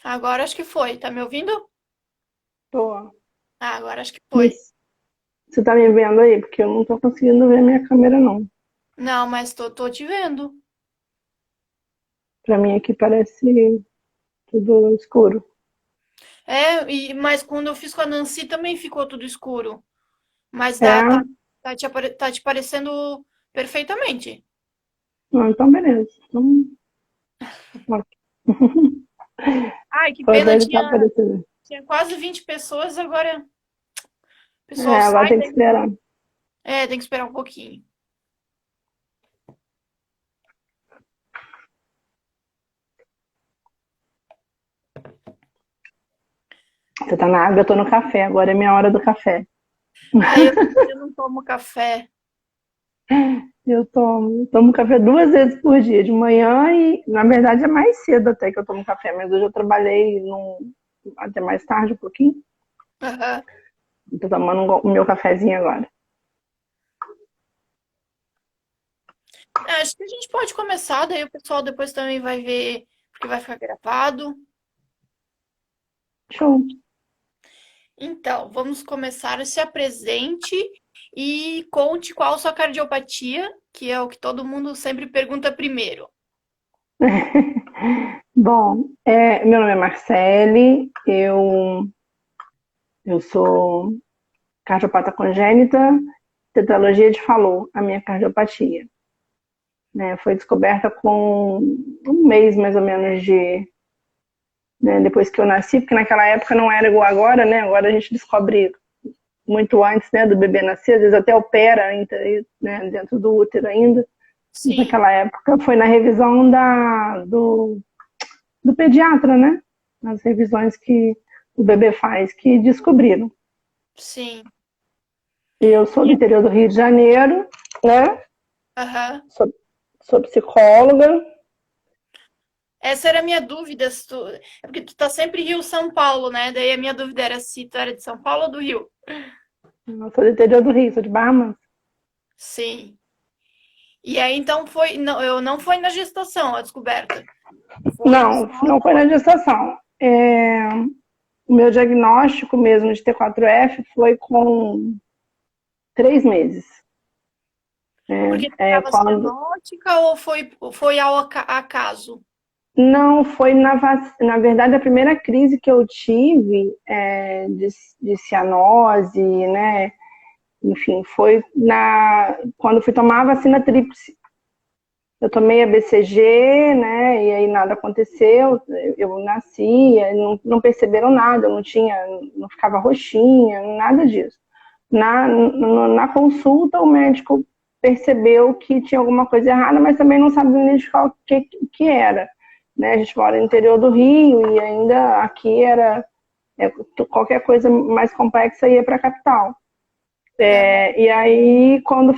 Agora acho que foi. Tá me ouvindo? Tô. Ah, agora acho que foi. Mas você tá me vendo aí? Porque eu não tô conseguindo ver minha câmera, não. Não, mas tô te vendo. Pra mim aqui parece tudo escuro. Mas quando eu fiz com a Nancy também ficou tudo escuro. Mas É? tá te parecendo perfeitamente. Não, então beleza. Então, ok. Ai, que Só pena, deve estar aparecendo. tinha quase 20 pessoas, agora o pessoal É, agora sai, tem que daí. esperar. Tem que esperar um pouquinho. Você tá na água, eu tô no café. Agora é minha hora do café. Ai, eu não tomo café. Eu tomo café 2 vezes por dia, de manhã e, na verdade, é mais cedo até que eu tomo café, mas hoje eu trabalhei até mais tarde um pouquinho. Aham. Tô tomando o meu cafezinho agora. Acho que a gente pode começar, daí o pessoal depois também vai ver, porque vai ficar gravado. Show. Então, vamos começar. Se apresente e conte qual sua cardiopatia, que é o que todo mundo sempre pergunta primeiro. Bom, meu nome é Marcele, eu sou cardiopata congênita, tetralogia de Fallot, a minha cardiopatia. Né, foi descoberta com um mês mais ou menos depois que eu nasci, porque naquela época não era igual agora, né? Agora a gente descobre muito antes, né, do bebê nascer, às vezes até opera ainda, né, dentro do útero ainda. Sim, Naquela época foi na revisão do pediatra, né? Nas revisões que o bebê faz, que descobriram. sim. E eu sou do E- interior do Rio de Janeiro, né? Aham. Sou psicóloga. Essa era a minha dúvida. É porque tu tá sempre Rio-São Paulo, né? Daí a minha dúvida era se tu era de São Paulo ou do Rio. Eu sou do interior do Rio, sou de Barra Mansa. Sim. E aí então foi. Não, eu não foi na gestação a descoberta. Foi Não, só não foi na depois. gestação. O meu diagnóstico mesmo de T4F foi com 3 meses. Porque tu É, estava quando, cianótica ou foi ao acaso? não, foi na verdade a primeira crise que eu tive de cianose, né? Enfim, foi quando fui tomar a vacina tríplice. Eu tomei a BCG, né? E aí nada aconteceu. Eu nasci, não perceberam nada, eu não ficava roxinha, nada disso. Na consulta, o médico percebeu que tinha alguma coisa errada, mas também não sabia identificar o que era. Né? A gente mora no interior do Rio e ainda aqui é, qualquer coisa mais complexa ia para a capital. Aham. E aí, quando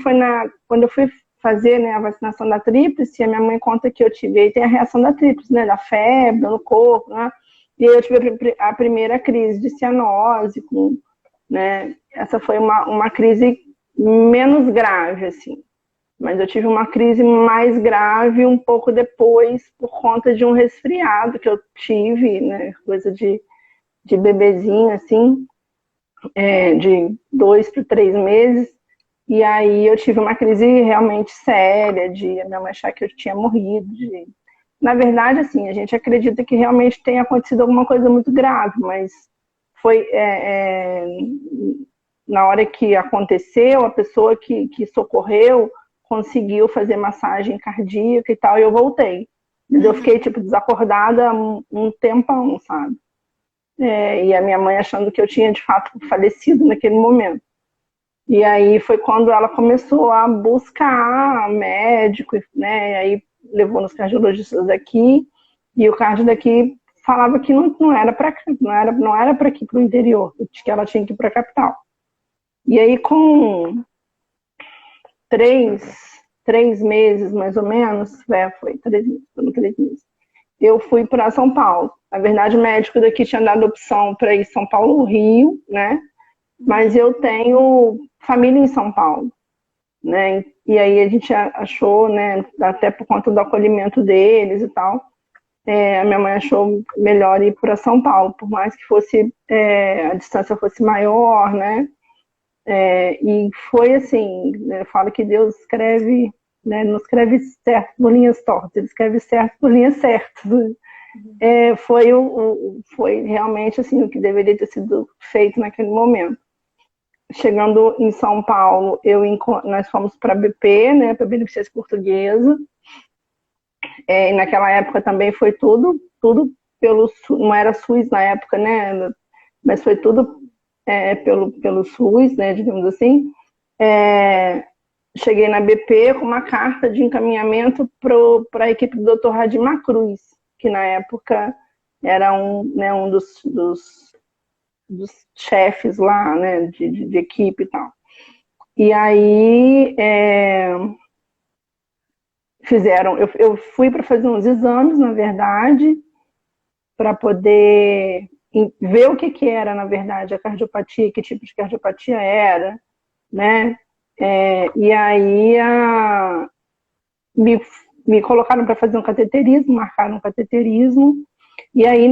eu fui fazer, né, a vacinação da tríplice, a minha mãe conta que eu tive, aí tem a reação da tríplice, né, da febre no corpo, né, e aí eu tive a primeira crise de cianose, né, essa foi uma crise menos grave, assim, mas eu tive uma crise mais grave um pouco depois, por conta de um resfriado que eu tive, né, coisa de bebezinho, assim, de 2 para 3 meses. E aí eu tive uma crise realmente séria, de a minha mãe achar que eu tinha morrido. Na verdade, assim, a gente acredita que realmente tenha acontecido alguma coisa muito grave, mas foi na hora que aconteceu, a pessoa que socorreu conseguiu fazer massagem cardíaca e tal, e eu voltei. Eu Uhum. fiquei, tipo, desacordada um tempão, sabe? E a minha mãe achando que eu tinha, de fato, falecido naquele momento. E aí foi quando ela começou a buscar médico, né? E aí levou nos cardiologistas daqui, e o cardio daqui falava que não era para não era para aqui para o interior, que ela tinha que ir para a capital. E aí com três, 3 meses mais ou menos, foi 3 meses, eu fui para São Paulo. Na verdade, o médico daqui tinha dado opção para ir São Paulo, Rio, né? Mas Uhum. eu tenho família em São Paulo, né? E aí a gente achou, né, até por conta do acolhimento deles e tal, a minha mãe achou melhor ir para São Paulo, por mais que fosse a distância fosse maior, né? E foi assim, né, eu falo que Deus escreve, né, não escreve certo por linhas tortas, ele escreve certo por linhas certas. Foi realmente assim, o que deveria ter sido feito naquele momento. Chegando em São Paulo, nós fomos para a BP, né, para a Beneficência Portuguesa. E naquela época também foi tudo pelo SUS, não era SUS na época, né, mas foi tudo pelo SUS, né, digamos assim. Cheguei na BP com uma carta de encaminhamento para a equipe do Dr. Radimar Cruz, que na época era um dos chefes lá, né, de equipe e tal. E aí eu fui para fazer uns exames, na verdade, para poder ver o que era, na verdade, a cardiopatia, que tipo de cardiopatia era, né? E aí me colocaram para fazer um cateterismo, marcaram um cateterismo, e aí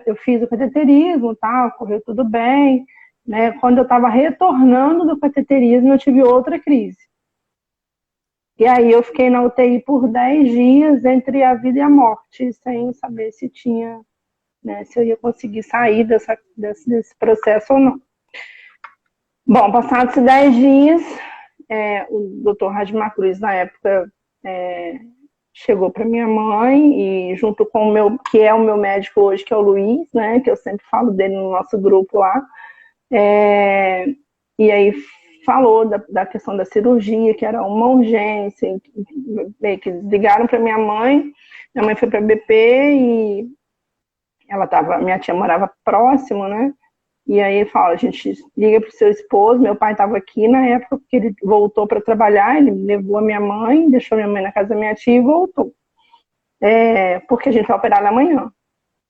eu fiz o cateterismo, tal, correu tudo bem, né? Quando eu estava retornando do cateterismo, eu tive outra crise. E aí eu fiquei na UTI por 10 dias, entre a vida e a morte, sem saber se tinha, né, se eu ia conseguir sair desse processo ou não. Bom, passados 10 dias, o Dr. Radimar Cruz, na época, chegou para minha mãe e junto com que é o meu médico hoje, que é o Luiz, né, que eu sempre falo dele no nosso grupo lá, e aí falou da questão da cirurgia, que era uma urgência, meio que ligaram para minha mãe foi para a BP e minha tia morava próximo, né? E aí fala, a gente liga pro seu esposo, meu pai estava aqui na época, porque ele voltou para trabalhar, ele levou a minha mãe, deixou minha mãe na casa da minha tia e voltou. Porque a gente vai operar amanhã,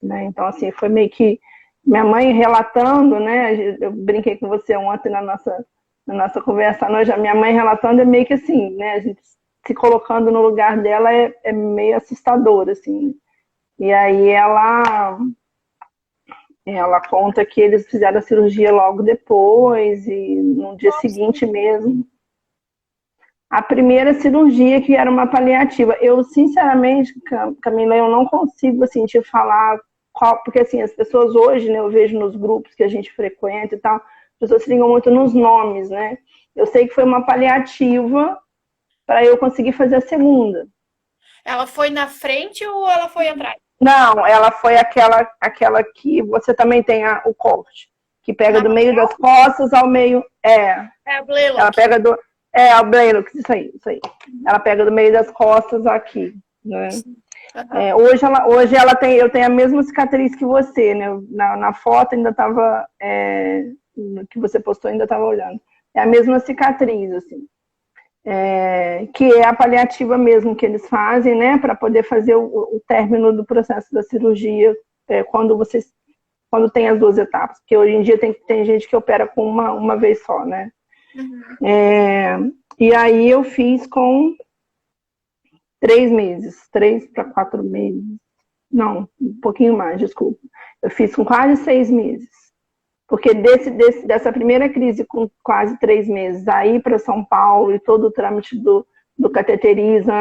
né? Então, assim, foi meio que minha mãe relatando, né? Eu brinquei com você ontem na nossa conversa à noite, a minha mãe relatando é meio que assim, né? A gente se colocando no lugar dela é meio assustador, assim. E aí ela conta que eles fizeram a cirurgia logo depois e no dia seguinte mesmo. A primeira cirurgia, que era uma paliativa. Eu, sinceramente, Camila, eu não consigo assim, te falar qual, porque assim, as pessoas hoje, né, eu vejo nos grupos que a gente frequenta e tal, as pessoas se ligam muito nos nomes, né? Eu sei que foi uma paliativa para eu conseguir fazer a segunda. Ela foi na frente ou ela foi atrás? Não, ela foi aquela que você também tem o corte, que pega do meio das costas ao meio. É a Blaylock. Ela pega do. A Blaylock, isso aí. Ela pega do meio das costas aqui, né? Uhum. Hoje eu tenho a mesma cicatriz que você, né? Na foto ainda estava, que você postou, ainda estava olhando. É a mesma cicatriz, assim. Que é a paliativa mesmo que eles fazem, né, para poder fazer o término do processo da cirurgia quando tem as duas etapas, porque hoje em dia tem gente que opera com uma vez só, né? Uhum. E aí eu fiz com 3 meses, 3 para 4 meses, não, um pouquinho mais, desculpa. Eu fiz com quase 6 meses. Porque dessa primeira crise com quase 3 meses, aí para São Paulo e todo o trâmite do cateterismo,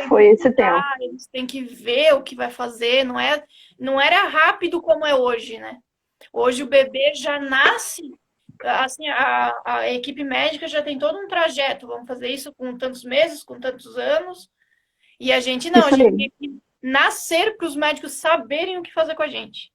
foi esse tempo. Eles têm que ver o que vai fazer, não era rápido como é hoje, né? Hoje o bebê já nasce, assim, a equipe médica já tem todo um trajeto, vamos fazer isso com tantos meses, com tantos anos, e a gente não, a gente tem que nascer para os médicos saberem o que fazer com a gente.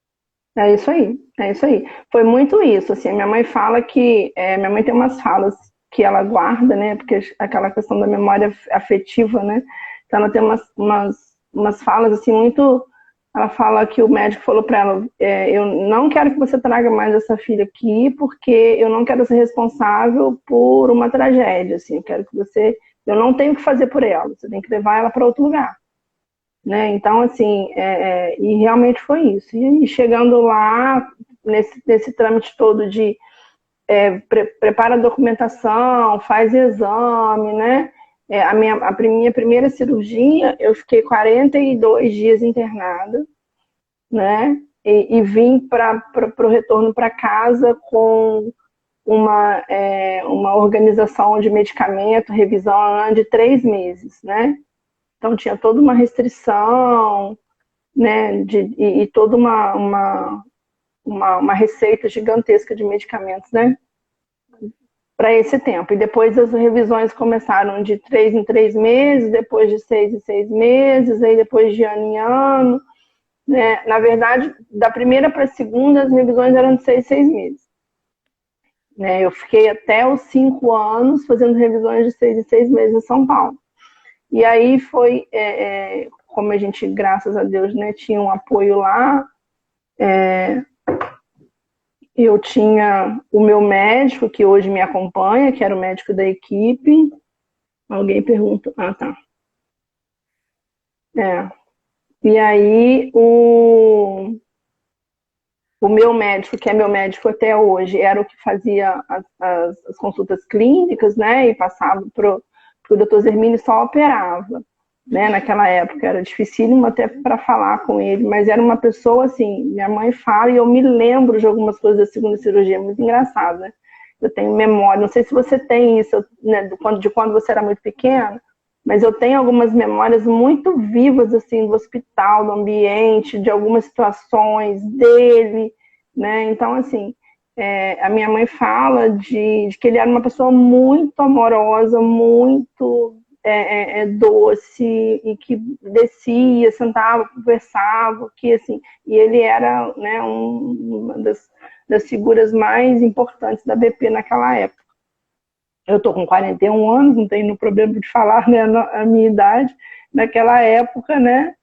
É isso aí. Foi muito isso, assim, minha mãe fala que, minha mãe tem umas falas que ela guarda, né, porque aquela questão da memória afetiva, né, então ela tem umas falas, assim, muito, ela fala que o médico falou para ela, eu não quero que você traga mais essa filha aqui, porque eu não quero ser responsável por uma tragédia, assim, eu não tenho o que fazer por ela, você tem que levar ela para outro lugar. Né? Então, assim, e realmente foi isso. E chegando lá, nesse trâmite todo de prepara a documentação, faz exame, né? minha primeira cirurgia, eu fiquei 42 dias internada, né? E vim para o retorno para casa com uma organização de medicamento, revisão de 3 meses, né? Então tinha toda uma restrição, né? E toda uma receita gigantesca de medicamentos, né? Para esse tempo. E depois as revisões começaram de 3 em 3 meses, depois de 6 em 6 meses, aí depois de ano em ano. Né? Na verdade, da primeira para a segunda, as revisões eram de 6 em 6 meses. Né? Eu fiquei até os 5 anos fazendo revisões de 6 em 6 meses em São Paulo. E aí foi, como a gente, graças a Deus, né, tinha um apoio lá, eu tinha o meu médico, que hoje me acompanha, que era o médico da equipe. Alguém pergunta. Ah, tá. E aí, o meu médico, que é meu médico até hoje, era o que fazia as consultas clínicas, né? E passava para o doutor Zermini, só operava. Né? Naquela época era dificílimo até para falar com ele, mas era uma pessoa assim, minha mãe fala e eu me lembro de algumas coisas da segunda cirurgia, muito engraçado, né? Eu tenho memória, não sei se você tem isso, né, de quando você era muito pequena, mas eu tenho algumas memórias muito vivas assim do hospital, do ambiente, de algumas situações dele, né? Então assim, a minha mãe fala de que ele era uma pessoa muito amorosa, muito doce, e que descia, sentava, conversava, que assim, e ele era, né, uma das figuras mais importantes da BP naquela época. Eu tô com 41 anos, não tenho problema de falar, né, a minha idade. Naquela época, né,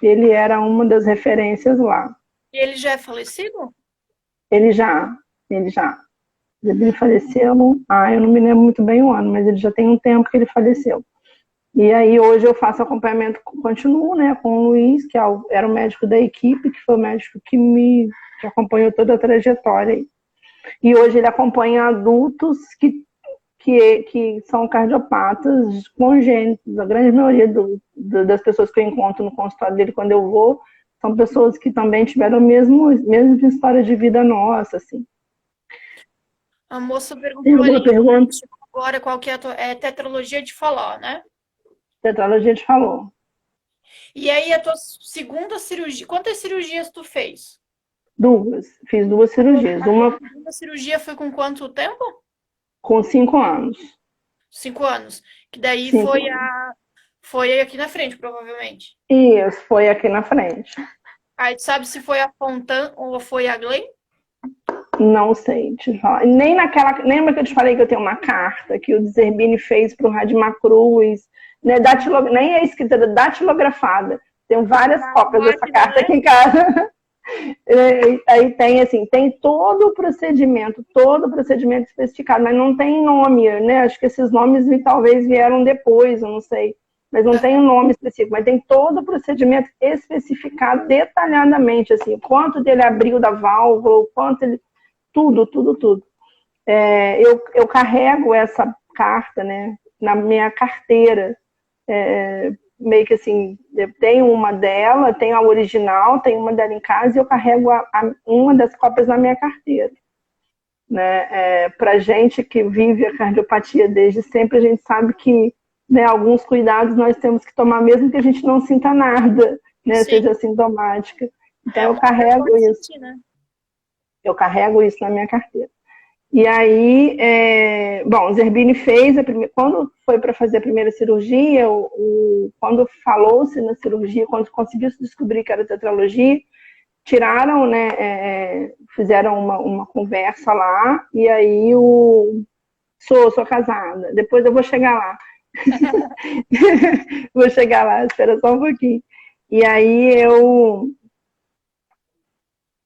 ele era uma das referências lá. E ele já é falecido? Ele já. Ele faleceu, eu não me lembro muito bem o ano, mas ele já tem um tempo que ele faleceu. E aí hoje eu faço acompanhamento, continuo, né, com o Luiz, que era o médico da equipe, que foi o médico que acompanhou toda a trajetória. E hoje ele acompanha adultos que são cardiopatas congênitos. A grande maioria das pessoas que eu encontro no consultório dele quando eu vou, são pessoas que também tiveram a mesma história de vida nossa, assim. A moça Tem perguntou alguma ali, pergunta? agora qual que é a tetralogia de Fallot, né? Tetralogia de Fallot. E aí a tua segunda cirurgia, quantas cirurgias tu fez? 2. Fiz 2 cirurgias. Uma A segunda cirurgia foi com quanto tempo? com 5 anos. 5 anos. Que daí 5 anos. foi aqui na frente, provavelmente. Isso, foi aqui na frente. Aí tu sabe se foi a Fontan ou foi a Glen? Não sei te falar. Nem naquela. Lembra que eu te falei que eu tenho uma carta que o Zerbini fez para o Radimacruz, né? Nem é escrita, é datilografada. Tenho várias cópias dessa carta aqui em casa. Aí tem assim, tem todo o procedimento especificado, mas não tem nome, né? Acho que esses nomes talvez vieram depois, eu não sei. Mas não tem um nome específico, mas tem todo o procedimento especificado detalhadamente, assim, o quanto dele abriu da válvula, o quanto ele. Tudo. Eu carrego essa carta, né, na minha carteira. Meio que assim, eu tenho uma dela, tenho a original, tenho uma dela em casa e eu carrego uma das cópias na minha carteira. Né? Para gente que vive a cardiopatia desde sempre, a gente sabe que, né, alguns cuidados nós temos que tomar mesmo que a gente não sinta nada, né, seja sintomática. Então eu carrego isso. Né? Eu carrego isso na minha carteira. E aí, bom, o Zerbini fez, quando foi para fazer a primeira cirurgia, quando falou-se na cirurgia, quando conseguiu se descobrir que era tetralogia, tiraram, né, fizeram uma conversa lá, e aí sou casada, depois eu vou chegar lá. Vou chegar lá, espera só um pouquinho. E aí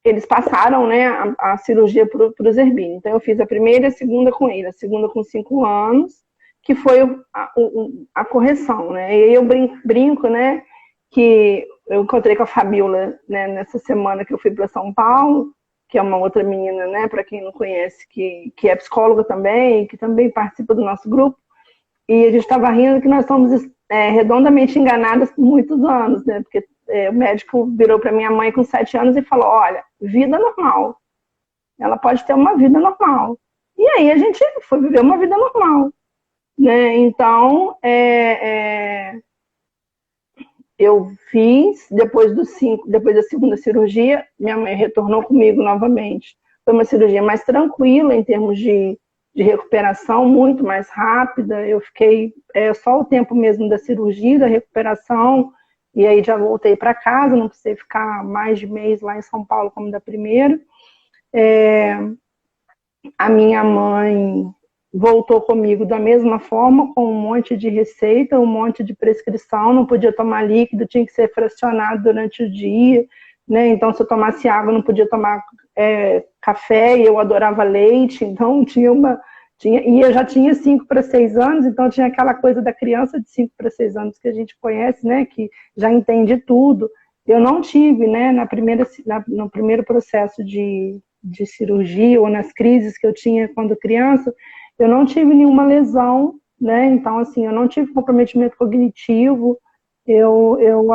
eles passaram, né, a cirurgia para o Zerbini. Então eu fiz a primeira e a segunda com ele, a segunda com 5 anos, que foi a correção, né? E aí eu brinco, né, que eu encontrei com a Fabiola, né, nessa semana que eu fui para São Paulo, que é uma outra menina, né, para quem não conhece, que é psicóloga também, que também participa do nosso grupo. E a gente estava rindo que nós somos redondamente enganadas por muitos anos, né? Porque o médico virou para minha mãe com 7 anos e falou: olha, vida normal. Ela pode ter uma vida normal. E aí a gente foi viver uma vida normal, né? Então, eu fiz, depois da segunda cirurgia, minha mãe retornou comigo novamente. Foi uma cirurgia mais tranquila em termos de recuperação, muito mais rápida. Eu fiquei só o tempo mesmo da cirurgia, da recuperação, e aí já voltei para casa, não precisei ficar mais de mês lá em São Paulo como da primeira. A minha mãe voltou comigo da mesma forma, com um monte de receita, um monte de prescrição, não podia tomar líquido, tinha que ser fracionado durante o dia, né? Então, se eu tomasse água, não podia tomar café, e eu adorava leite, então e eu já tinha 5 para 6 anos, então tinha aquela coisa da criança de 5 para 6 anos que a gente conhece, né? Que já entende tudo. Eu não tive, né, no primeiro processo de cirurgia ou nas crises que eu tinha quando criança, eu não tive nenhuma lesão, né? Então, assim, eu não tive comprometimento cognitivo, eu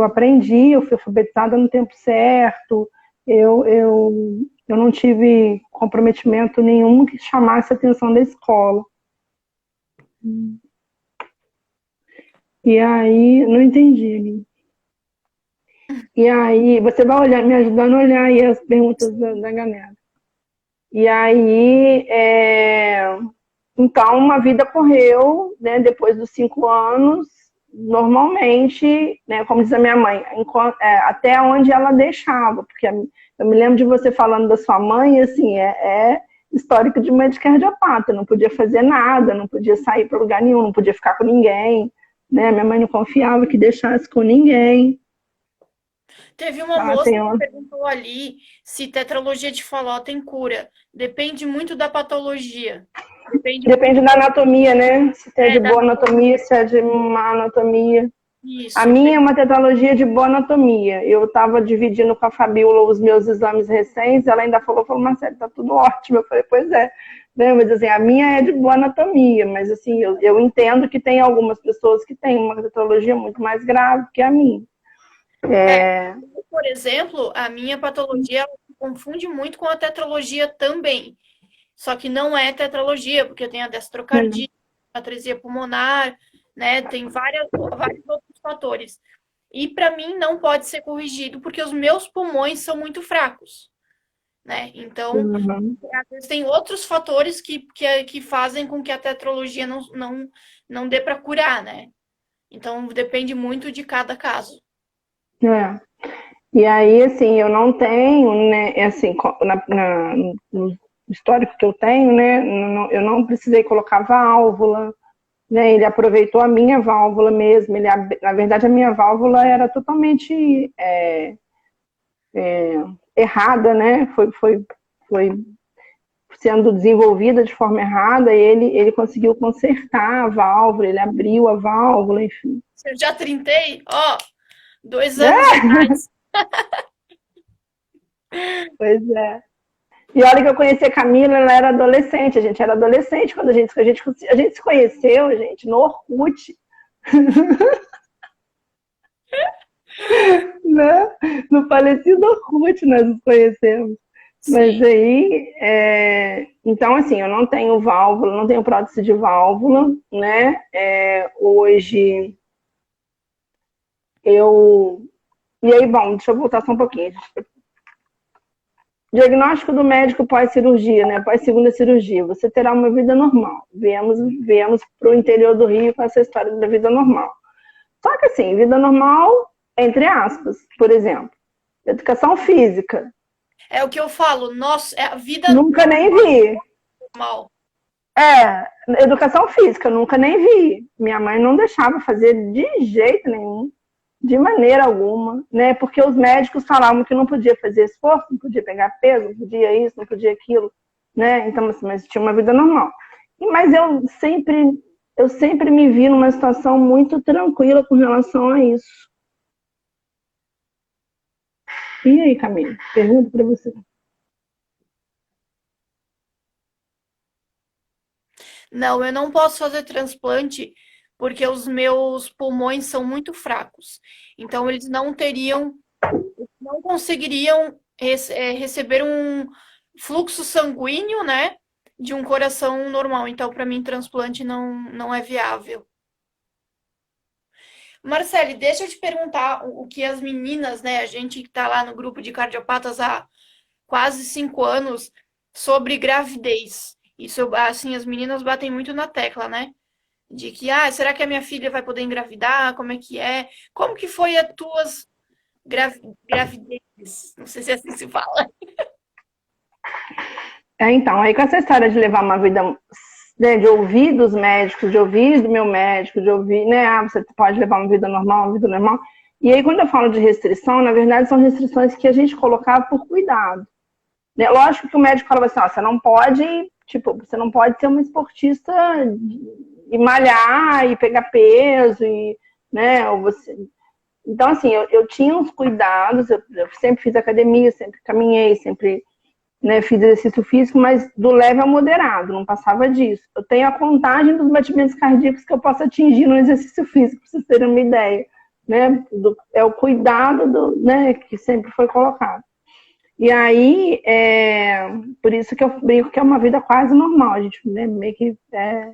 aprendi, eu fui alfabetada no tempo certo, eu não tive comprometimento nenhum que chamasse a atenção da escola. E aí, não entendi, Aline. E aí, você vai olhar, me ajudando a olhar aí as perguntas da galera. E aí, então, uma vida correu, né, depois dos 5 anos, normalmente, né, como diz a minha mãe, até onde ela deixava, porque eu me lembro de você falando da sua mãe, assim, histórico de mãe de cardiopata, não podia fazer nada, não podia sair para lugar nenhum, não podia ficar com ninguém, né, minha mãe não confiava que deixasse com ninguém. Teve uma moça que perguntou ali se tetralogia de Fallot tem cura. Depende muito da patologia. Depende da anatomia, né? Se é de boa anatomia, se é de má anatomia. Isso. A minha é uma tetralogia de boa anatomia. Eu estava dividindo com a Fabíola os meus exames recentes, ela ainda falou, Marcelo, tá tudo ótimo. Eu falei, pois é. Né? Mas assim, a minha é de boa anatomia, mas assim, eu entendo que tem algumas pessoas que têm uma tetralogia muito mais grave que a minha. Por exemplo, a minha patologia se confunde muito com a tetralogia também. Só que não é tetralogia, porque eu tenho a destrocardia, atresia pulmonar, né? Tem vários outros fatores. E para mim não pode ser corrigido, porque os meus pulmões são muito fracos, né? Então, às vezes tem outros fatores que fazem com que a tetralogia não dê para curar, né? Então, depende muito de cada caso. E aí, assim, eu não tenho, né, assim, no histórico que eu tenho, né, eu não precisei colocar válvula, né, ele aproveitou a minha válvula mesmo, na verdade a minha válvula era totalmente errada, né, foi sendo desenvolvida de forma errada, e ele conseguiu consertar a válvula, ele abriu a válvula, enfim. Eu já trintei, 2 anos de idade. Pois é. E olha que eu conheci a Camila, ela era adolescente, a gente era adolescente quando a gente se conheceu, gente, no Orkut. Né? No falecido Orkut nós nos conhecemos. Sim. Mas aí, então assim, eu não tenho válvula, não tenho prótese de válvula, né? Hoje E aí, bom, deixa eu voltar só um pouquinho. Diagnóstico do médico pós-cirurgia, né? Pós-segunda cirurgia. Você terá uma vida normal. Viemos para o interior do Rio com essa história da vida normal. Só que assim, vida normal, entre aspas, por exemplo, educação física. É o que eu falo, nossa, a vida nunca nem vi. Normal. Educação física, nunca nem vi. Minha mãe não deixava fazer de jeito nenhum. De maneira alguma, né? Porque os médicos falavam que não podia fazer esforço, não podia pegar peso, não podia isso, não podia aquilo, né? Então, assim, mas tinha uma vida normal. Mas eu sempre me vi numa situação muito tranquila com relação a isso. E aí, Camila? Pergunta para você. Não, eu não posso fazer transplante porque os meus pulmões são muito fracos. Então, eles não conseguiriam receber um fluxo sanguíneo, né, de um coração normal. Então, para mim, transplante não é viável. Marcele, deixa eu te perguntar o que as meninas, né, a gente que está lá no grupo de cardiopatas há quase 5 anos, sobre gravidez. Isso, assim, as meninas batem muito na tecla, né? De que, será que a minha filha vai poder engravidar? Como é que é? Como que foi as tuas gravidezes? Não sei se é assim se fala. Então, aí com essa história de levar uma vida, né, de ouvir dos médicos, de ouvir do meu médico, de ouvir, né, você pode levar uma vida normal, uma vida normal. E aí, quando eu falo de restrição, na verdade, são restrições que a gente colocava por cuidado. Né? Lógico que o médico falava assim, você não pode, tipo, você não pode ser uma esportista e malhar e pegar peso, e, né, ou você... Então, assim, eu tinha uns cuidados, eu sempre fiz academia, sempre caminhei, sempre, né, fiz exercício físico, mas do leve ao moderado, não passava disso. Eu tenho a contagem dos batimentos cardíacos que eu posso atingir no exercício físico, para vocês terem uma ideia. Né? É o cuidado né, que sempre foi colocado. E aí, por isso que eu brinco que é uma vida quase normal, a gente, né, meio que é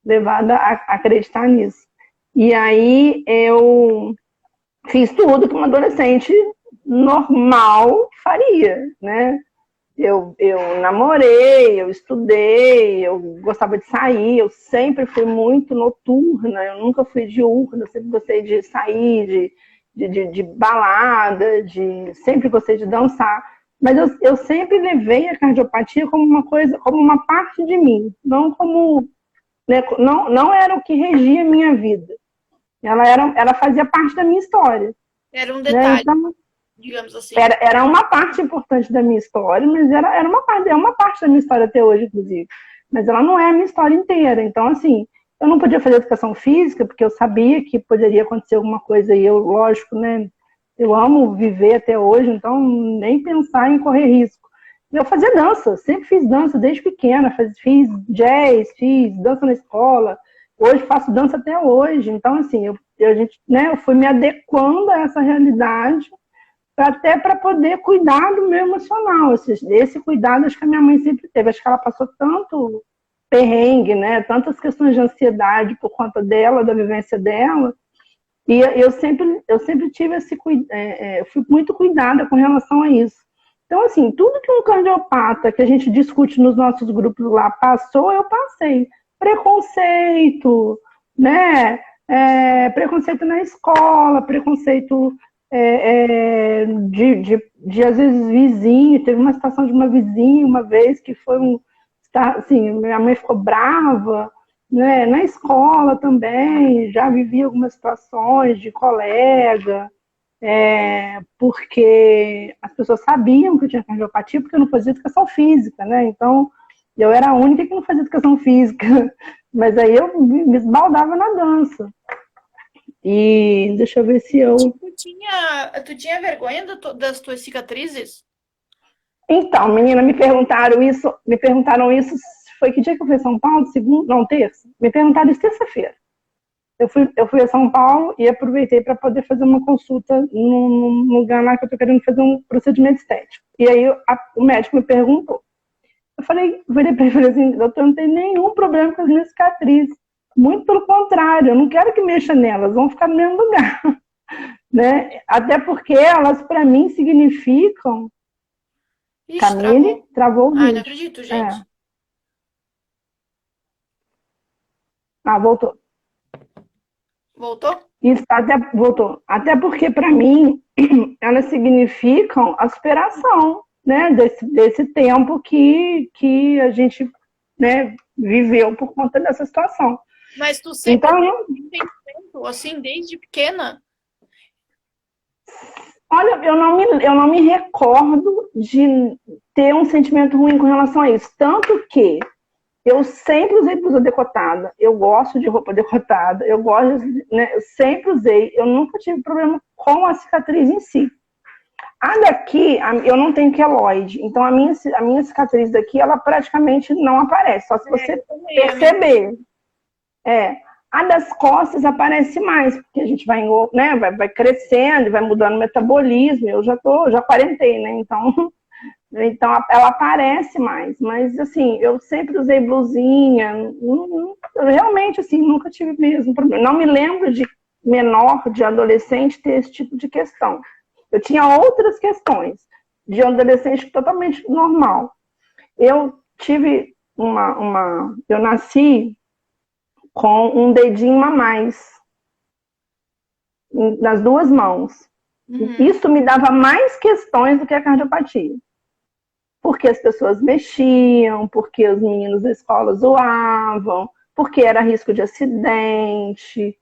levada a acreditar nisso. E aí eu fiz tudo que uma adolescente normal faria, né? Eu namorei, eu estudei, eu gostava de sair, eu sempre fui muito noturna, eu nunca fui diurna, eu sempre gostei de sair, de balada, sempre gostei de dançar. Mas eu sempre levei a cardiopatia como uma coisa, como uma parte de mim, não como, né, não era o que regia a minha vida. Ela fazia parte da minha história. Era um Né? detalhe, Então, digamos assim. era uma parte importante da minha história, mas era uma parte da minha história até hoje, inclusive. Mas ela não é a minha história inteira. Então, assim, eu não podia fazer educação física, porque eu sabia que poderia acontecer alguma coisa, e eu, lógico, né, eu amo viver até hoje, então nem pensar em correr risco. Eu fazia dança, sempre fiz dança desde pequena, fiz jazz, fiz dança na escola, hoje faço dança até hoje. Então, assim, eu fui me adequando a essa realidade, até para poder cuidar do meu emocional. Esse cuidado acho que a minha mãe sempre teve. Acho que ela passou tanto perrengue, né? Tantas questões de ansiedade por conta dela, da vivência dela. E eu sempre tive fui muito cuidada com relação a isso. Então, assim, tudo que um cardiopata que a gente discute nos nossos grupos lá passou, eu passei. Preconceito, né? Preconceito na escola, preconceito de às vezes vizinho. Teve uma situação de uma vizinha uma vez que foi assim, minha mãe ficou brava, né? Na escola também já vivi algumas situações de colega, porque as pessoas sabiam que eu tinha cardiopatia porque eu não fazia educação física, né? Então eu era a única que não fazia educação física, mas aí eu me esbaldava na dança. E deixa eu ver se eu... Tu tinha vergonha das tuas cicatrizes? Então, menina, me perguntaram isso, foi que dia que eu fui a São Paulo? Segunda? Não, terça? Me perguntaram isso terça-feira. Eu fui a São Paulo e aproveitei para poder fazer uma consulta num lugar lá que eu estou querendo fazer um procedimento estético. E aí o médico me perguntou. Eu virei para ele e falei assim, doutor, eu não tenho nenhum problema com as minhas cicatrizes. Muito pelo contrário, eu não quero que mexa nelas, vão ficar no mesmo lugar. Né? Até porque elas, para mim, significam... Ixi, Camille, travou o vídeo. Ai, não acredito, gente. Voltou. Voltou? Isso, voltou. Até porque, para mim, elas significam a superação, né, desse tempo que a gente, né, viveu por conta dessa situação. Mas tu sempre então, sentimento, assim, desde pequena? Olha, eu não me recordo de ter um sentimento ruim com relação a isso. Tanto que eu sempre usei blusa decotada, eu gosto de roupa decotada, eu gosto, né, eu sempre usei, eu nunca tive problema com a cicatriz em si. A daqui, eu não tenho queloide, então a minha cicatriz daqui, ela praticamente não aparece, só se você perceber. A das costas aparece mais, porque a gente vai, né, vai crescendo, vai mudando o metabolismo, eu já quarentei, né, então ela aparece mais, mas assim, eu sempre usei blusinha, realmente assim, nunca tive mesmo problema. Não me lembro de menor, de adolescente, ter esse tipo de questão. Eu tinha outras questões, de um adolescente totalmente normal. Eu tive eu nasci com um dedinho a mais nas duas mãos. Isso me dava mais questões do que a cardiopatia. Porque as pessoas mexiam, porque os meninos da escola zoavam, porque era risco de acidente.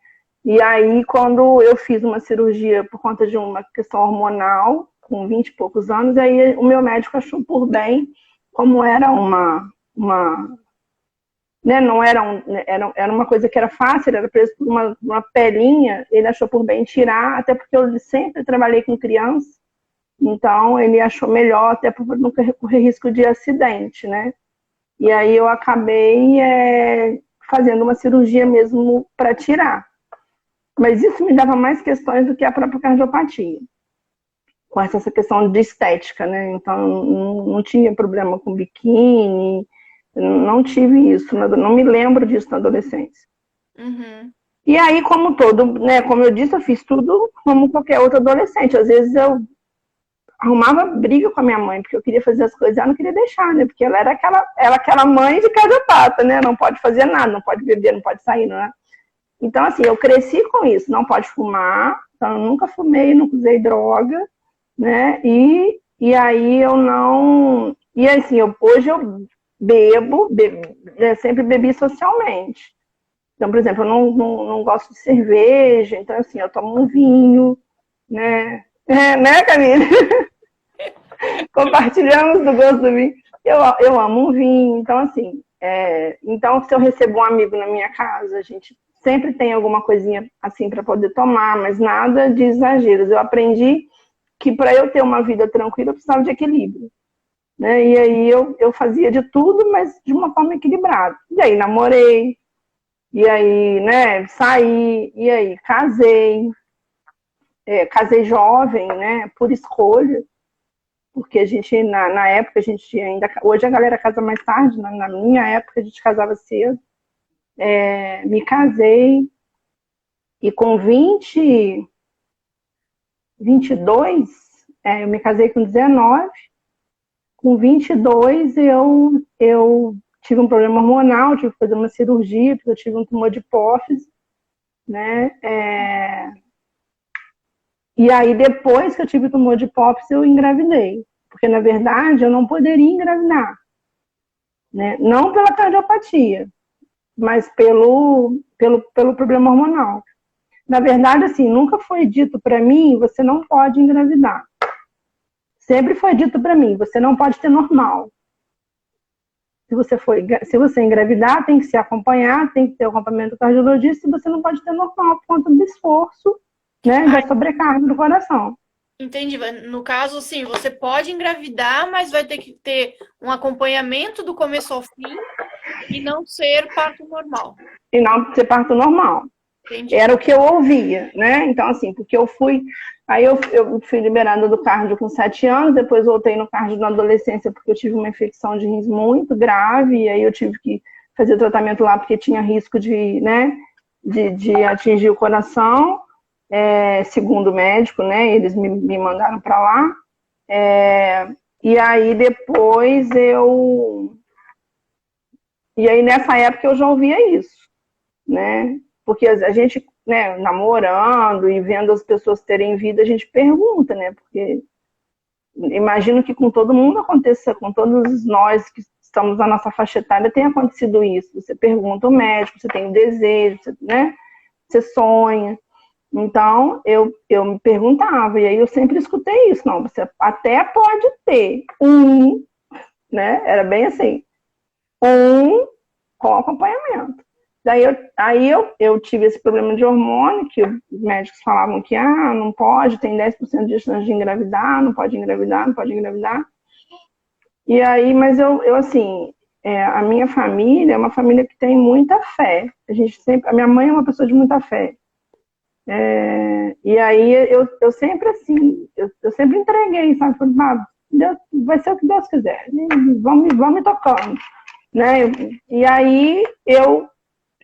E aí, quando eu fiz uma cirurgia por conta de uma questão hormonal, com 20 e poucos anos, aí o meu médico achou por bem, como era né, não era uma coisa que era fácil, era preso por uma pelinha, ele achou por bem tirar, até porque eu sempre trabalhei com criança, então ele achou melhor, até por nunca correr risco de acidente, né? E aí eu acabei fazendo uma cirurgia mesmo para tirar. Mas isso me dava mais questões do que a própria cardiopatia, com essa questão de estética, né? Então não tinha problema com biquíni, não tive isso, não me lembro disso na adolescência. E aí, como né, como eu disse, eu fiz tudo como qualquer outro adolescente. Às vezes eu arrumava briga com a minha mãe, porque eu queria fazer as coisas e ela não queria deixar, né? Porque ela era aquela mãe de cardiopata, né? Não pode fazer nada, não pode beber, não pode sair, não é? Então, assim, eu cresci com isso, não pode fumar, então eu nunca fumei, nunca usei droga, né? E aí eu não... E assim, hoje eu bebo, sempre bebi socialmente. Então, por exemplo, eu não gosto de cerveja, então assim, eu tomo um vinho, né? Né, Camila? Compartilhamos do gosto do vinho. Eu amo um vinho, então assim, então se eu recebo um amigo na minha casa, a gente sempre tem alguma coisinha assim para poder tomar, mas nada de exageros. Eu aprendi que para eu ter uma vida tranquila, eu precisava de equilíbrio. Né? E aí eu fazia de tudo, mas de uma forma equilibrada. E aí namorei, e aí, né, saí, e aí casei. Casei jovem, né, por escolha, porque a gente, na época, a gente ainda... Hoje a galera casa mais tarde, na minha época a gente casava cedo. Me casei, e com 22, eu me casei com 19, com 22 eu tive um problema hormonal, tive que fazer uma cirurgia, porque eu tive um tumor de hipófise, né? E aí, depois que eu tive tumor de hipófise, eu engravidei. Porque, na verdade, eu não poderia engravidar. Né? Não pela cardiopatia, mas pelo problema hormonal. Na verdade, assim, nunca foi dito para mim, você não pode engravidar. Sempre foi dito para mim, você não pode ter normal. Se você engravidar, tem que se acompanhar, tem que ter o acompanhamento do cardiologista, e você não pode ter normal por conta do esforço, né, da sobrecarga do coração. Entendi. No caso, sim, você pode engravidar, mas vai ter que ter um acompanhamento do começo ao fim e não ser parto normal. E não ser parto normal. Entendi. Era o que eu ouvia, né? Então, assim, porque eu fui liberada do cardio com 7 anos, depois voltei no cardio na adolescência porque eu tive uma infecção de rins muito grave, e aí eu tive que fazer tratamento lá porque tinha risco de, né, de atingir o coração, segundo o médico, né? Eles me mandaram para lá. E aí depois E aí nessa época eu já ouvia isso, né? Porque a gente, né, namorando e vendo as pessoas terem vida, a gente pergunta, né? Porque imagino que com todo mundo aconteça, com todos nós que estamos na nossa faixa etária, tem acontecido isso. Você pergunta ao médico, você tem desejo, né? Você sonha. Então, eu me perguntava, e aí eu sempre escutei isso. Não, você até pode ter né? Era bem assim, com acompanhamento. Aí eu tive esse problema de hormônio, que os médicos falavam que não pode, tem 10% de chance de engravidar, não pode engravidar, não pode engravidar. E aí, mas eu assim, a minha família é uma família que tem muita fé. A minha mãe é uma pessoa de muita fé. E aí eu sempre assim, eu sempre entreguei, sabe? Falei, Deus, vai ser o que Deus quiser, vamos me tocando, né? E aí eu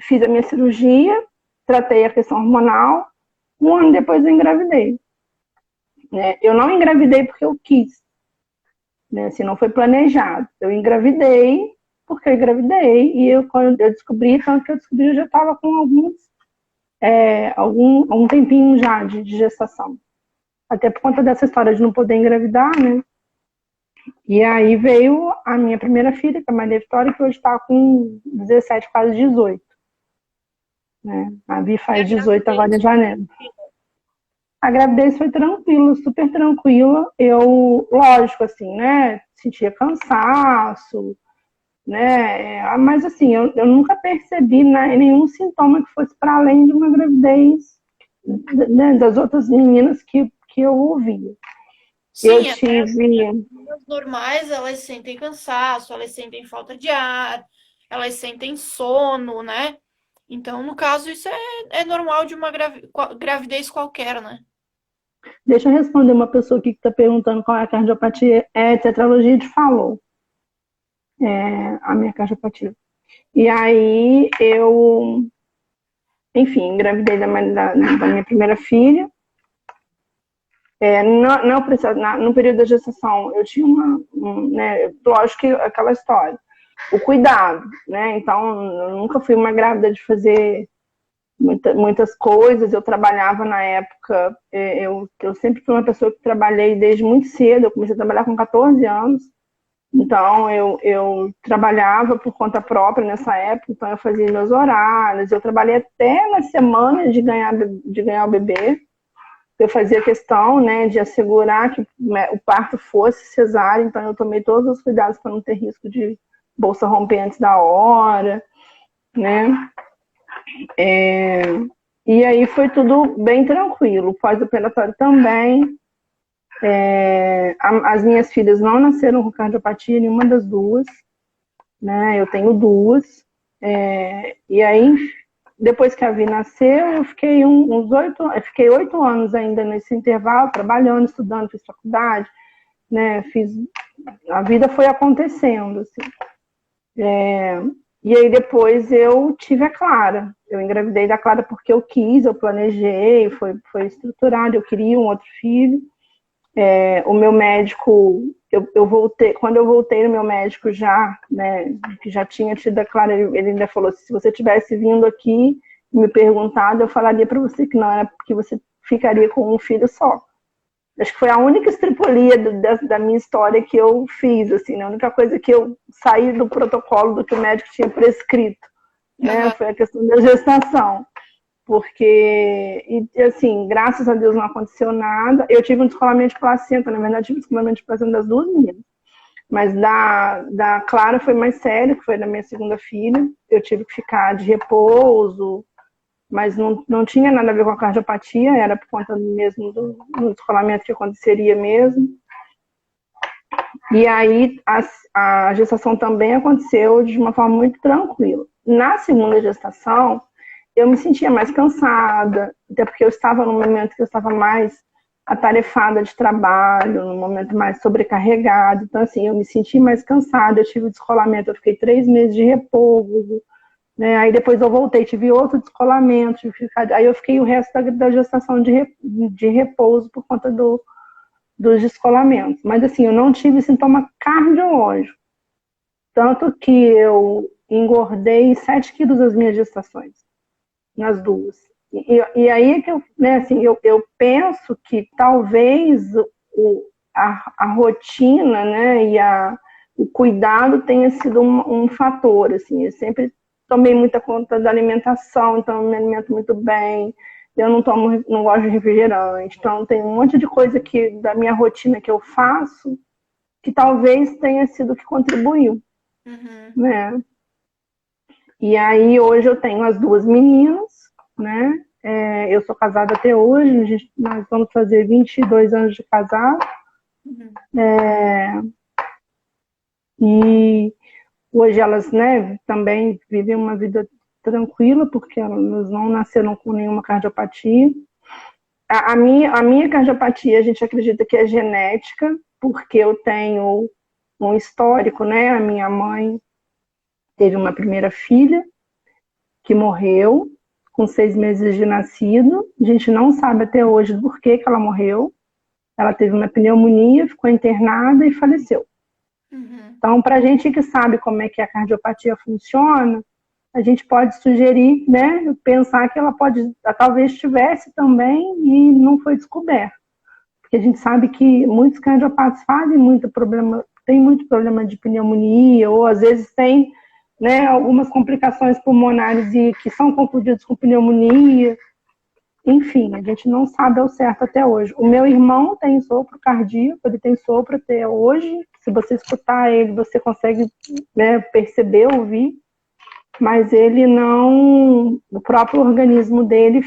fiz a minha cirurgia, tratei a questão hormonal, um ano depois eu engravidei. Né? Eu não engravidei porque eu quis, né? Assim, não foi planejado. Eu engravidei porque eu engravidei e quando eu descobri, tanto que eu descobri, eu já estava com algum tempinho já de gestação. Até por conta dessa história de não poder engravidar, né? E aí veio a minha primeira filha, que é a Maria Vitória, que hoje está com 17, quase 18. Né? A Vi faz 18 agora em janeiro. A gravidez foi tranquila, super tranquila. Lógico, assim, né? Sentia cansaço, né? Mas, assim, eu nunca percebi nenhum sintoma que fosse para além de uma gravidez, né, das outras meninas que eu ouvia. Sim, eu tive. As normais, elas sentem cansaço, elas sentem falta de ar, elas sentem sono, né? Então, no caso, isso é normal de uma gravidez qualquer, né? Deixa eu responder uma pessoa aqui que está perguntando qual é a cardiopatia. Tetralogia de Fallot. A minha cardiopatia. E aí enfim, engravidei da minha primeira filha. No período da gestação, eu tinha né, lógico que aquela história, o cuidado, né? Então, eu nunca fui uma grávida de fazer muitas coisas. Eu trabalhava na época, eu sempre fui uma pessoa que trabalhei desde muito cedo. Eu comecei a trabalhar com 14 anos. Então, eu trabalhava por conta própria nessa época, então eu fazia meus horários. Eu trabalhei até na semana de ganhar o bebê. Eu fazia questão, né, de assegurar que o parto fosse cesárea, então eu tomei todos os cuidados para não ter risco de bolsa romper antes da hora, né? E aí foi tudo bem tranquilo. Pós-operatório também. As minhas filhas não nasceram com cardiopatia, nenhuma das duas, né? Eu tenho duas. E aí, depois que a Vi nasceu, eu fiquei fiquei 8 anos ainda nesse intervalo, trabalhando, estudando, fiz faculdade, né? A vida foi acontecendo, assim. E aí depois eu tive a Clara. Eu engravidei da Clara porque eu quis, eu planejei, foi estruturado, eu queria um outro filho. O meu médico, quando eu voltei no meu médico já, né, que já tinha tido a Clara, ele ainda falou assim: se você tivesse vindo aqui e me perguntado, eu falaria para você que não, era porque você ficaria com um filho só. Acho que foi a única estripulia da minha história que eu fiz, assim, né? A única coisa que eu saí do protocolo do que o médico tinha prescrito, né? Foi a questão da gestação. Porque, assim, graças a Deus não aconteceu nada. Eu tive um descolamento de placenta, na verdade, tive um descolamento de placenta das duas meninas. Mas da Clara foi mais sério, que foi da minha segunda filha. Eu tive que ficar de repouso, mas não tinha nada a ver com a cardiopatia, era por conta mesmo do descolamento que aconteceria mesmo. E aí a gestação também aconteceu de uma forma muito tranquila. Na segunda gestação, eu me sentia mais cansada, até porque eu estava num momento que eu estava mais atarefada de trabalho, num momento mais sobrecarregado. Então, assim, eu me senti mais cansada, eu tive descolamento, eu fiquei 3 meses de repouso, né? Aí depois eu voltei, tive outro descolamento, aí eu fiquei o resto da gestação de repouso por conta dos descolamentos. Mas, assim, eu não tive sintoma cardiológico, tanto que eu engordei 7 quilos nas minhas gestações, nas duas. E aí é que eu penso que talvez a rotina, né, e o cuidado tenha sido um fator, assim. Eu sempre tomei muita conta da alimentação, então eu me alimento muito bem, eu não gosto de refrigerante, então tem um monte de coisa da minha rotina que eu faço que talvez tenha sido que contribuiu, né? E aí hoje eu tenho as duas meninas, né? Eu sou casada até hoje, nós vamos fazer 22 anos de casado. Uhum. E hoje elas, né, também vivem uma vida tranquila, porque elas não nasceram com nenhuma cardiopatia. A minha cardiopatia, a gente acredita que é genética, porque eu tenho um histórico, né? A minha mãe teve uma primeira filha que morreu com 6 meses de nascido. A gente não sabe até hoje por que ela morreu. Ela teve uma pneumonia, ficou internada e faleceu. Uhum. Então, para a gente que sabe como é que a cardiopatia funciona, a gente pode sugerir, né, pensar que ela talvez tivesse também e não foi descoberto. Porque a gente sabe que muitos cardiopatas têm muito problema de pneumonia, ou às vezes tem, né, algumas complicações pulmonares que são confundidas com pneumonia. Enfim, a gente não sabe ao certo até hoje. O meu irmão tem sopro cardíaco, ele tem sopro até hoje. Se você escutar ele, você consegue, né, perceber, ouvir. Mas ele não... O próprio organismo dele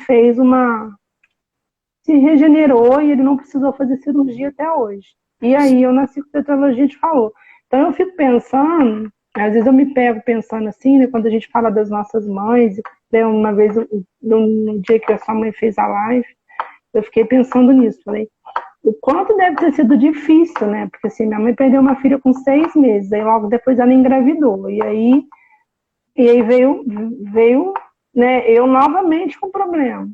se regenerou e ele não precisou fazer cirurgia até hoje. E aí eu nasci com tetralogia de Fallot. Então eu fico pensando, às vezes eu me pego pensando assim, né, quando a gente fala das nossas mães, né, uma vez, no dia que a sua mãe fez a live, eu fiquei pensando nisso, falei, o quanto deve ter sido difícil, né, porque assim, minha mãe perdeu uma filha com 6 meses, aí logo depois ela engravidou, e aí veio, né, eu novamente com problema.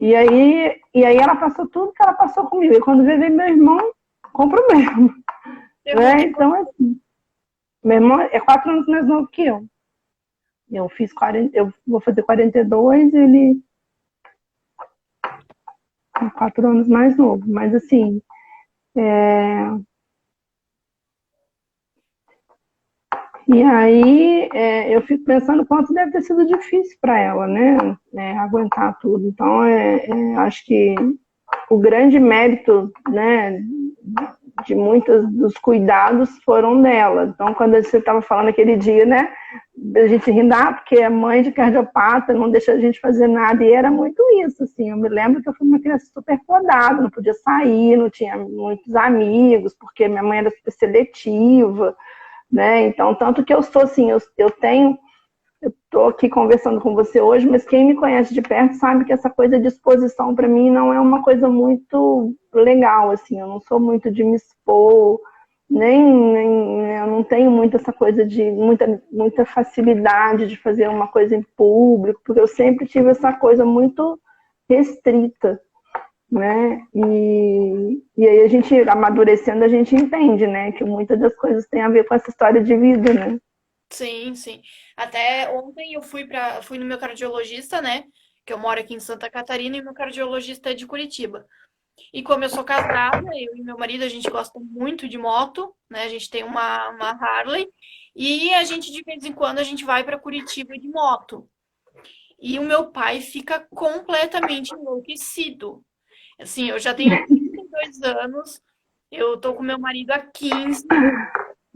E aí ela passou tudo que ela passou comigo. E quando veio meu irmão com problema. Né? Então, assim, meu irmão é 4 anos mais novo que eu. Eu vou fazer 42, ele é 4 anos mais novo. Mas assim, e aí eu fico pensando quanto deve ter sido difícil para ela, né? Aguentar tudo. Então, acho que o grande mérito, né, de muitos dos cuidados foram dela. Então, quando você estava falando aquele dia, né, a gente rindo, porque é mãe de cardiopata, não deixa a gente fazer nada, e era muito isso, assim. Eu me lembro que eu fui uma criança super podada, não podia sair, não tinha muitos amigos, porque minha mãe era super seletiva, né? Então, tanto que eu sou assim, eu estou aqui conversando com você hoje, mas quem me conhece de perto sabe que essa coisa de exposição para mim não é uma coisa muito legal, assim, eu não sou muito de me expor, nem eu não tenho muito essa coisa de muita facilidade de fazer uma coisa em público, porque eu sempre tive essa coisa muito restrita, né? E aí a gente, amadurecendo, a gente entende, né, que muitas das coisas têm a ver com essa história de vida, né? Sim, sim. Até ontem eu fui no meu cardiologista, né? Que eu moro aqui em Santa Catarina e meu cardiologista é de Curitiba. E como eu sou casada, eu e meu marido, a gente gosta muito de moto, né? A gente tem uma Harley e a gente de vez em quando a gente vai para Curitiba de moto. E o meu pai fica completamente enlouquecido. Assim, eu já tenho 32 anos, eu tô com meu marido há 15.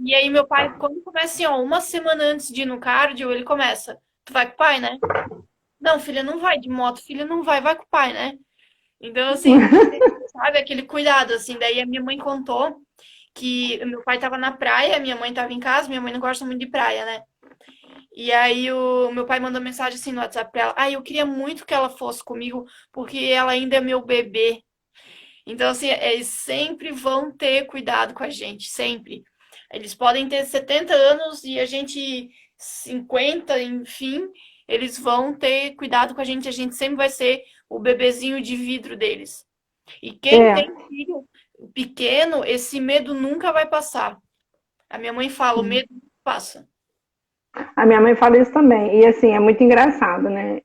E aí meu pai, quando começa assim, ó, uma semana antes de ir no cardio, ele começa, tu vai com o pai, né? Não, filha, não vai de moto, filha, não vai, vai com o pai, né? Então, assim, sabe, aquele cuidado, assim, daí a minha mãe contou que meu pai tava na praia, minha mãe tava em casa, minha mãe não gosta muito de praia, né? E aí o meu pai mandou mensagem assim no WhatsApp pra ela, eu queria muito que ela fosse comigo, porque ela ainda é meu bebê. Então, assim, eles sempre vão ter cuidado com a gente, sempre. Eles podem ter 70 anos e a gente 50, enfim, eles vão ter cuidado com a gente sempre vai ser o bebezinho de vidro deles. E quem É, tem filho pequeno, esse medo nunca vai passar. A minha mãe fala, o medo não passa. a minha mãe fala isso também. E assim, é muito engraçado, né?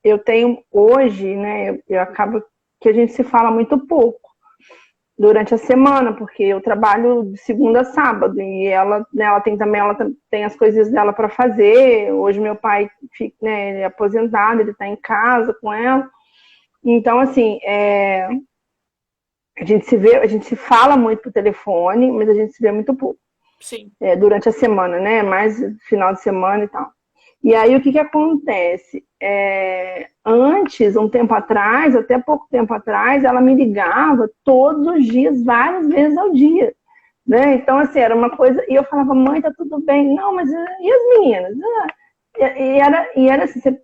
Eu tenho hoje, né? Eu acabo que a gente se fala muito pouco durante a semana, porque eu trabalho de segunda a sábado e ela, né, ela tem as coisas dela para fazer. Hoje meu pai, né, ele é aposentado, ele está em casa com ela. Então, assim, a gente se fala muito por telefone, mas a gente se vê muito pouco Sim. durante a semana, né? Mais final de semana e tal. E aí, o que que acontece? Antes, um tempo atrás, até pouco tempo atrás, ela me ligava todos os dias, várias vezes ao dia, né? Então, assim, era uma coisa... E eu falava, mãe, tá tudo bem. Não, mas e as meninas? E era assim, você